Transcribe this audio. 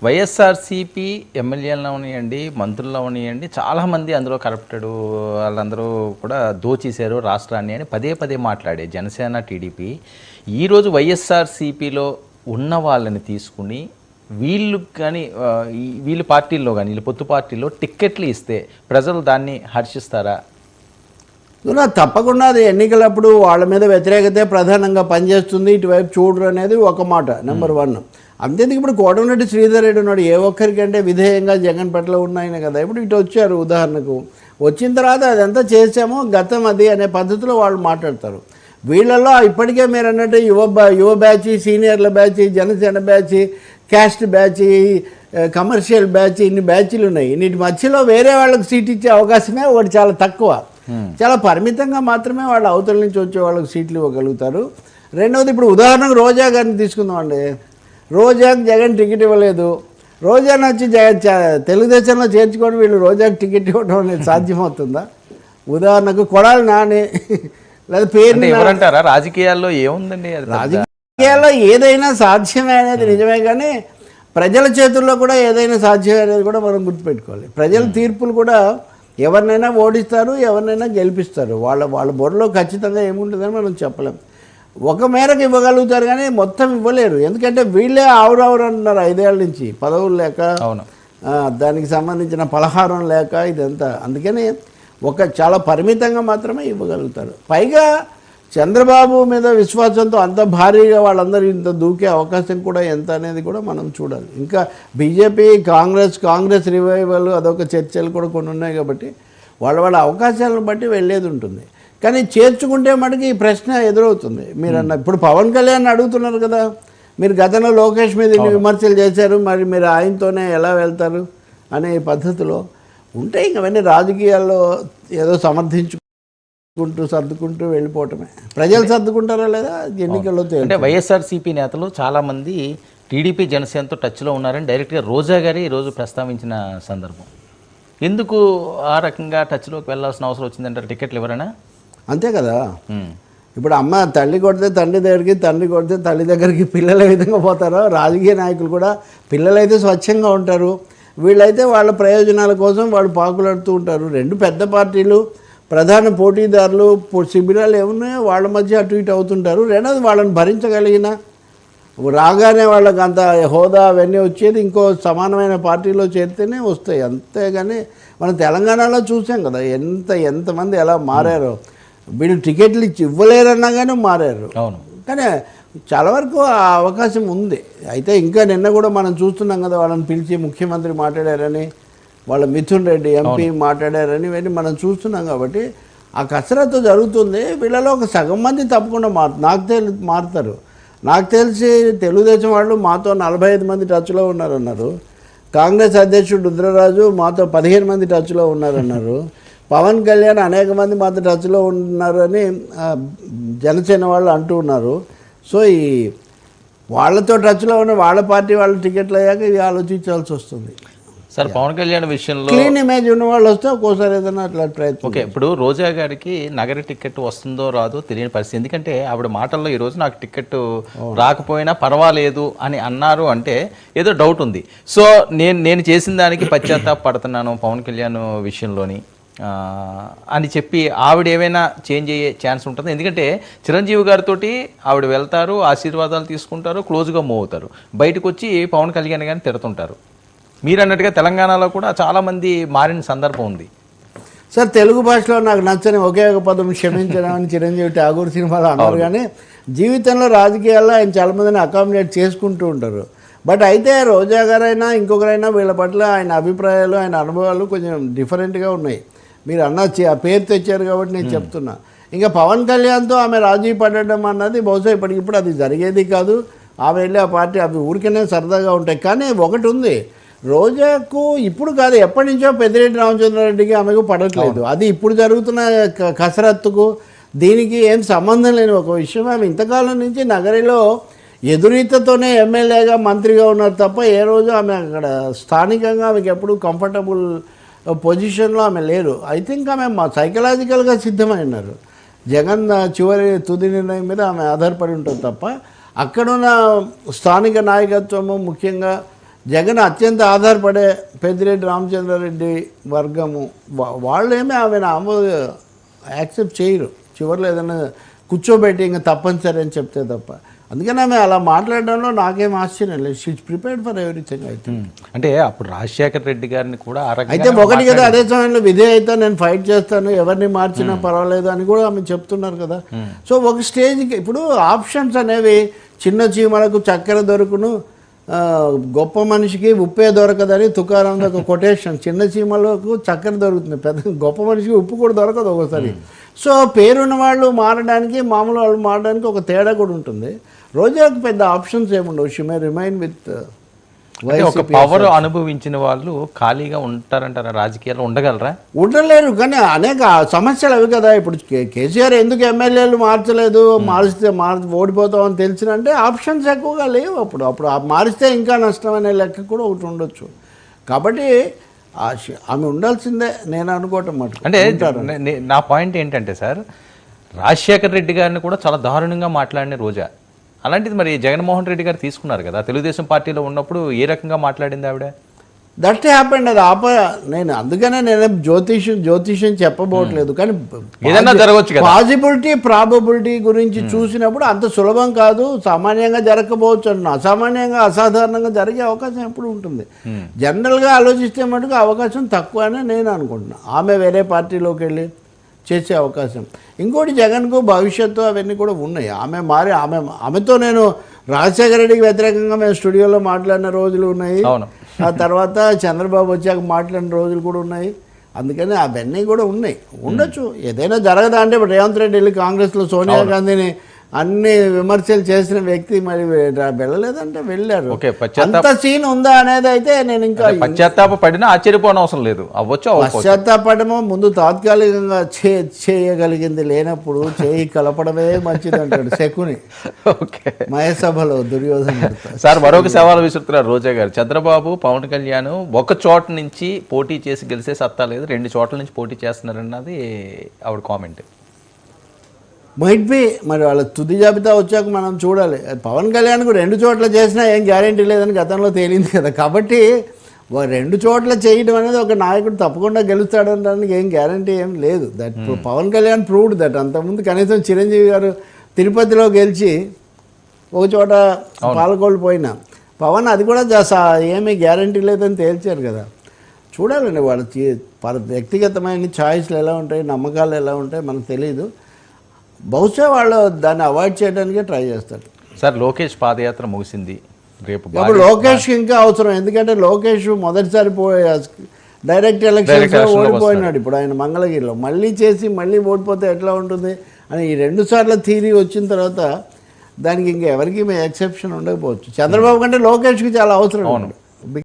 వైఎస్ఆర్సీపీ ఎమ్మెల్యేలు అవనివ్వండి, మంత్రులు అవనివ్వండి, చాలామంది అందులో కరప్టెడ్ వాళ్ళందరూ కూడా దోచేశారు రాష్ట్రాన్ని అని పదే పదే మాట్లాడే జనసేన టీడీపీ ఈరోజు వైఎస్ఆర్సీపీలో ఉన్న వాళ్ళని తీసుకుని వీళ్ళు కానీ వీళ్ళ పార్టీల్లో కానీ వీళ్ళ పొత్తు పార్టీలో టిక్కెట్లు ఇస్తే ప్రజలు దాన్ని హర్షిస్తారా? తప్పకుండా అది ఎన్నికలప్పుడు వాళ్ళ మీద వ్యతిరేకతే ప్రధానంగా పనిచేస్తుంది, ఇటువైపు చూడరు అనేది ఒక మాట నెంబర్ 1. అంతేందుకు ఇప్పుడు కోటమిరెడ్డి శ్రీధర్ రెడ్డి ఉన్నాడు, ఏ ఒక్కరికంటే విధేయంగా జగన్ పట్ల ఉన్నాయనే కదా. ఇప్పుడు ఇటు వచ్చారు, ఉదాహరణకు వచ్చిన తర్వాత అదంతా చేసామో గతం అది అనే పద్ధతిలో వాళ్ళు మాట్లాడతారు. వీళ్ళల్లో ఇప్పటికే మీరు అన్నట్టు యువ బ్యాచ్, సీనియర్ల batch, Janasena batch, caste batch, commercial batch, ఇన్ని బ్యాచ్లు ఉన్నాయి. వీటి మధ్యలో వేరే వాళ్ళకి సీట్ ఇచ్చే అవకాశమే ఒకటి చాలా తక్కువ, చాలా పరిమితంగా మాత్రమే వాళ్ళు అవతల నుంచి వచ్చే వాళ్ళకి సీట్లు ఇవ్వగలుగుతారు. రెండవది, ఇప్పుడు ఉదాహరణకు రోజా గారిని తీసుకుందామండి. రోజాకి జగన్ టికెట్ ఇవ్వలేదు. రోజాని వచ్చి తెలుగుదేశంలో చేర్చుకొని వీళ్ళు రోజాకి టికెట్ ఇవ్వడం అనేది సాధ్యమవుతుందా? ఉదాహరణకు కొడాలి నాని లేదా పేరు ఎవరంటారా? రాజకీయాల్లో ఏముందండి, రాజకీయాల్లో ఏదైనా సాధ్యమే అనేది నిజమే, కానీ ప్రజల చేతుల్లో కూడా ఏదైనా సాధ్యమే అనేది కూడా మనం గుర్తుపెట్టుకోవాలి. ప్రజల తీర్పులు కూడా ఎవరినైనా ఓడిస్తారు, ఎవరినైనా గెలిపిస్తారు. వాళ్ళ బొడలో ఖచ్చితంగా ఏముంటుందని మనం చెప్పలేం. ఒక మేరకు ఇవ్వగలుగుతారు కానీ మొత్తం ఇవ్వలేరు. ఎందుకంటే వీళ్ళే ఆవురావురు అంటున్నారు 5 ఏళ్ళ నుంచి, పదవులు లేక, దానికి సంబంధించిన పలహారం లేక ఇదంతా. అందుకని చాలా పరిమితంగా మాత్రమే ఇవ్వగలుగుతారు. పైగా చంద్రబాబు మీద విశ్వాసంతో అంత భారీగా వాళ్ళందరూ ఇంత దూకే అవకాశం కూడా ఎంత అనేది కూడా మనం చూడాలి. ఇంకా బీజేపీ, కాంగ్రెస్ రివైవల్ అదొక చర్చలు కూడా కొన్ని ఉన్నాయి కాబట్టి వాళ్ళ అవకాశాలను బట్టి వెళ్ళేది ఉంటుంది. కానీ చేర్చుకుంటే మటుకు ఈ ప్రశ్న ఎదురవుతుంది. మీరు ఇప్పుడు పవన్ కళ్యాణ్ అడుగుతున్నారు కదా, మీరు గతంలో లోకేష్ మీద విమర్శలు చేశారు, మరి మీరు ఆయనతోనే ఎలా వెళ్తారు అనే పద్ధతిలో ఉంటే ఇంక అవన్నీ రాజకీయాల్లో ఏదో సమర్థించుకుంటూ సర్దుకుంటూ వెళ్ళిపోవటమే. ప్రజలు సర్దుకుంటారా లేదా ఎన్నికల్లో? అంటే వైఎస్ఆర్సీపీ నేతలు చాలామంది టీడీపీ జనసేనతో టచ్లో ఉన్నారని డైరెక్ట్గా రోజా గారి ఈరోజు ప్రస్తావించిన సందర్భం. ఎందుకు ఆ రకంగా టచ్లోకి వెళ్ళాల్సిన అవసరం వచ్చిందంటారు? టికెట్లు ఎవరైనా అంతే కదా. ఇప్పుడు అమ్మ తల్లి కొడితే తండ్రి దగ్గరికి, తండ్రి కొడితే తల్లి దగ్గరికి పిల్లలు ఏ విధంగా పోతారో రాజకీయ నాయకులు కూడా పిల్లలైతే స్వచ్ఛంగా ఉంటారు, వీళ్ళైతే వాళ్ళ ప్రయోజనాల కోసం వాళ్ళు పాకులాడుతూ ఉంటారు. 2 పెద్ద పార్టీలు, ప్రధాన పోటీదారులు, శిబిరాలు ఏమున్నాయో వాళ్ళ మధ్య అటు ఇటు అవుతుంటారు. రెండోది వాళ్ళని భరించగలిగిన రాగానే వాళ్ళకి అంత హోదా అవన్నీ వచ్చేది ఇంకో సమానమైన పార్టీలో చేరితేనే వస్తాయి. అంతేగాని మనం తెలంగాణలో చూసాం కదా ఎంతమంది ఎలా మారారో. వీళ్ళు టికెట్లు ఇవ్వలేరన్నా కానీ మారారు. అవును, కానీ చాలా వరకు ఆ అవకాశం ఉంది. అయితే ఇంకా నిన్న కూడా మనం చూస్తున్నాం కదా, వాళ్ళని పిలిచి ముఖ్యమంత్రి మాట్లాడారని, వాళ్ళ మిథున్ రెడ్డి ఎంపీ మాట్లాడారని, ఇవన్నీ మనం చూస్తున్నాం. కాబట్టి ఆ కసరత్తు జరుగుతుంది. వీళ్ళలో ఒక సగం మంది తప్పకుండా మారుతారు. నాకు తెలిసి తెలుగుదేశం వాళ్ళు మాతో 45 మంది టచ్లో ఉన్నారన్నారు. కాంగ్రెస్ అధ్యక్షుడు రుద్రరాజు మాతో 15 మంది టచ్లో ఉన్నారన్నారు. పవన్ కళ్యాణ్ అనేక మంది మాతో టచ్లో ఉన్నారు అని జనసేన వాళ్ళు అంటూ ఉన్నారు. సో వాళ్ళతో టచ్లో ఉన్న వాళ్ళ పార్టీ వాళ్ళ టికెట్లు అయ్యాక ఇది ఆలోచించాల్సి వస్తుంది. సార్, పవన్ కళ్యాణ్ విషయంలో క్లీన్ ఇమేజ్ ఉన్న వాళ్ళు వస్తే ఒక్కోసారి ఏదైనా అట్లా ప్రయత్నం. ఓకే, ఇప్పుడు రోజా గారికి నగర టికెట్ వస్తుందో రాదో తెలియని పరిస్థితి. ఎందుకంటే ఆవిడ మాటల్లో ఈరోజు నాకు టికెట్ రాకపోయినా పర్వాలేదు అని అన్నారు అంటే ఏదో డౌట్ ఉంది. సో నేను చేసిన దానికి పశ్చాత్తాపడుతున్నాను పవన్ కళ్యాణ్ విషయంలోని అని చెప్పి ఆవిడ ఏమైనా చేంజ్ అయ్యే ఛాన్స్ ఉంటుంది. ఎందుకంటే చిరంజీవి గారితో ఆవిడ వెళ్తారు, ఆశీర్వాదాలు తీసుకుంటారు, క్లోజ్గా మూవ్ అవుతారు. బయటకు వచ్చి పవన్ కళ్యాణ్ గారిని తిడుతుంటారు. మీరు అన్నట్టుగా తెలంగాణలో కూడా చాలామంది మారిన సందర్భం ఉంది. సార్, తెలుగు భాషలో నాకు నచ్చని ఒకే ఒక పదం క్షమించడం అని చిరంజీవి ఠాగూర్ సినిమాలో అన్నారు. కానీ జీవితంలో రాజకీయాల్లో ఆయన చాలామందిని అకామిడేట్ చేసుకుంటూ ఉంటారు. బట్ అయితే రోజా గారైనా ఇంకొకరైనా వీళ్ళ పట్ల ఆయన అభిప్రాయాలు, ఆయన అనుభవాలు కొంచెం డిఫరెంట్గా ఉన్నాయి. మీరు ఆ పేరు తెచ్చారు కాబట్టి నేను చెప్తున్నా. ఇంకా పవన్ కళ్యాణ్తో ఆమె రాజీ పడడం అన్నది బహుశా ఇప్పటికిప్పుడు అది జరిగేది కాదు. ఆమె వెళ్ళి ఆ పార్టీ అవి ఊరికనే సరదాగా ఉంటాయి. కానీ ఒకటి ఉంది, రోజాకు ఇప్పుడు కాదు ఎప్పటి నుంచో పెద్దిరెడ్డి రామచంద్రారెడ్డికి ఆమెకు పడట్లేదు. అది ఇప్పుడు జరుగుతున్న కసరత్తుకు దీనికి ఏం సంబంధం లేని ఒక విషయం. ఆమె ఇంతకాలం నుంచి నగరిలో ఎదురీతతోనే ఎమ్మెల్యేగా మంత్రిగా ఉన్నారు తప్ప ఏ రోజు ఆమె అక్కడ స్థానికంగా ఆమెకి ఎప్పుడు కంఫర్టబుల్ పొజిషన్లో ఆమె లేరు. ఐ థింక్ ఆమె సైకలాజికల్గా సిద్ధమైనారు. జగన్ చివరి తుది నిర్ణయం మీద ఆమె ఆధారపడి ఉంటుంది తప్ప అక్కడున్న స్థానిక నాయకత్వము, ముఖ్యంగా జగన్ అత్యంత ఆధారపడే పెద్దిరెడ్డి రామచంద్రారెడ్డి వర్గము వాళ్ళేమీ ఆమెను యాక్సెప్ట్ చేయరు. చివరిలో ఏదైనా కూర్చోబెట్టి ఇంకా తప్పనిసరి అని చెప్తే తప్ప. అందుకని ఆమె అలా మాట్లాడడంలో నాకేం ఆశ్చర్యం లేదు. She's prepared for everything. అయితే అంటే అప్పుడు రాజశేఖర్ రెడ్డి గారిని కూడా అయితే ఒకటి కదా, అదే సమయంలో విధేయత నేను ఫైట్ చేస్తాను, ఎవరిని మార్చినా పర్వాలేదు అని కూడా ఆమె చెప్తున్నారు కదా. సో ఒక స్టేజ్కి ఇప్పుడు ఆప్షన్స్ అనేవి చిన్న చీమలకు చక్కెర దొరుకును, గొప్ప మనిషికి ఉప్పే దొరకదని తుకారాం ఒక కొటేషన్. చిన్న చీమలకు చక్కెర దొరుకుతుంది, పెద్ద గొప్ప మనిషికి ఉప్పు కూడా దొరకదు ఒకసారి. సో పేరున్న వాళ్ళు మారడానికి మామూలు వాళ్ళు మారడానికి ఒక తేడా కూడా ఉంటుంది. రోజాకు పెద్ద ఆప్షన్స్ ఏముండవు. షీ మే రిమైన్ విత్ ఒక పవర్ అనుభవించిన వాళ్ళు ఖాళీగా ఉంటారంటారా? రాజకీయాల్లో ఉండగలరా? ఉండలేరు. కానీ అనేక సమస్యలు అవి కదా. ఇప్పుడు కేసీఆర్ ఎందుకు ఎమ్మెల్యేలు మార్చలేదు, మారిస్తే ఓడిపోతామని తెలిసినంటే ఆప్షన్స్ ఎక్కువగా లేవు. అప్పుడు మారిస్తే ఇంకా నష్టం అనే లెక్క కూడా ఒకటి ఉండొచ్చు. కాబట్టి ఆమె ఉండాల్సిందే నేను అనుకోవటం మాట. అంటే నా పాయింట్ ఏంటంటే సార్, రాజశేఖర్ రెడ్డి గారిని కూడా చాలా దారుణంగా మాట్లాడిన రోజా, అలాంటిది మరి జగన్మోహన్ రెడ్డి గారు తీసుకున్నారు కదా. తెలుగుదేశం పార్టీలో ఉన్నప్పుడు ఏ రకంగా మాట్లాడింది ఆవిడ? That happened. అది నేను అందుకనే నేను జ్యోతిష్యం చెప్పబోట్లేదు. కానీ ఏదైనా జరగవచ్చు కదా. పాజిబిలిటీ ప్రాబబిలిటీ గురించి చూసినప్పుడు అంత సులభం కాదు. సామాన్యంగా జరగకపోవచ్చు అన్న, అసామాన్యంగా అసాధారణంగా జరిగే అవకాశం ఎప్పుడు ఉంటుంది. జనరల్గా ఆలోచిస్తే మటుకు అవకాశం తక్కువ అని నేను అనుకుంటున్నాను. ఆమె వేరే పార్టీలోకి వెళ్ళి చేసే అవకాశం. ఇంకోటి జగన్కు భవిష్యత్తు అవన్నీ కూడా ఉన్నాయి. ఆమెతో నేను రాజశేఖర రెడ్డికి వ్యతిరేకంగా మేము స్టూడియోలో మాట్లాడిన రోజులు ఉన్నాయి. ఆ తర్వాత చంద్రబాబు వచ్చాక మాట్లాడిన రోజులు కూడా ఉన్నాయి. అందుకని అవన్నీ కూడా ఉన్నాయి. ఉండొచ్చు, ఏదైనా జరగదా అంటే. ఇప్పుడు రేవంత్ రెడ్డి వెళ్ళి కాంగ్రెస్లో సోనియా గాంధీని అన్ని విమర్శలు చేసిన వ్యక్తి మరి వెళ్ళలేదంటే వెళ్ళారు. అంత సీన్ ఉందా అనేది అయితే నేను ఇంకా పశ్చాత్తాపడినా ఆశ్చర్యపోవడం అవసరం లేదు. పశ్చాత్తాపడమో ముందు తాత్కాలికంగా చేయగలిగింది లేనప్పుడు చేయి కలపడమే మంచిది అంటాడు శకుని మహేసభలో దుర్యోధన. సార్ మరొక సవాలు విసురుతున్నారు రోజా గారు. చంద్రబాబు పవన్ కళ్యాణ్ ఒక చోట నుంచి పోటీ చేసి గెలిచే సత్తా లేదు, 2 చోట్ల నుంచి పోటీ చేస్తున్నారన్నది ఆవిడ కామెంట్. మైట్ బి మరి వాళ్ళ తుది జాబితా వచ్చాక మనం చూడాలి. పవన్ కళ్యాణ్కు 2 చోట్ల చేసినా ఏం గ్యారెంటీ లేదని గతంలో తేలింది కదా. కాబట్టి 2 చోట్ల చేయడం అనేది ఒక నాయకుడు తప్పకుండా గెలుస్తాడనడానికి ఏం గ్యారెంటీ ఏం లేదు. That Pawan Kalyan proved that. అంతకుముందు కనీసం చిరంజీవి గారు తిరుపతిలో గెలిచి ఒక చోట పాల్గొల్పోయినా పవన్ అది కూడా ఏమీ గ్యారెంటీ లేదని తేల్చారు కదా. చూడాలండి వాళ్ళ వ్యక్తిగతమైన ఛాయిస్లు ఎలా ఉంటాయి, నమ్మకాలు ఎలా ఉంటాయి మనకు తెలియదు. బహుశా వాళ్ళు దాన్ని అవాయిడ్ చేయడానికే ట్రై చేస్తారు. సార్ లోకేష్ పాదయాత్ర ముగిసింది, రేపు అప్పుడు లోకేష్ ఇంకా అవసరం. ఎందుకంటే లోకేష్ మొదటిసారి డైరెక్ట్ ఎలక్షన్స్లో ఓడిపోయినాడు. ఇప్పుడు ఆయన మంగళగిరిలో మళ్ళీ చేసి మళ్ళీ ఓడిపోతే ఎట్లా ఉంటుంది అని ఈ 2 సార్లు థీరీ వచ్చిన తర్వాత దానికి ఇంకా ఎవరికి ఎక్సెప్షన్ ఉండకపోవచ్చు. చంద్రబాబు కంటే లోకేష్కి చాలా అవసరం.